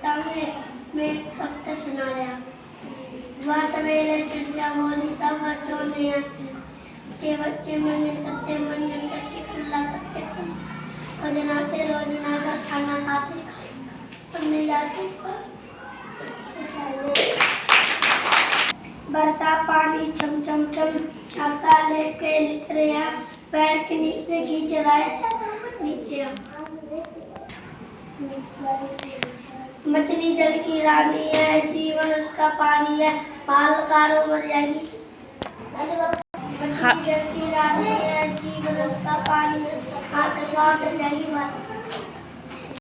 दामे में कविता सुना रहा। वह सवेरे चिड़िया बोली सब बच्चों ने आके बच्चे मंजन करके खुला करते रोज नाकर खाना खाते पढ़ने जाते। बरसा पानी चम चम चम छाता लेके लिख रहा पैर के नीचे खींच रहा है नीचे। मछली जल की रानी है जीवन उसका पानी है पाल कारो मर जाएगी। मछली जल की रानी है जीवन उसका पानी है हाथ काट जाएगी।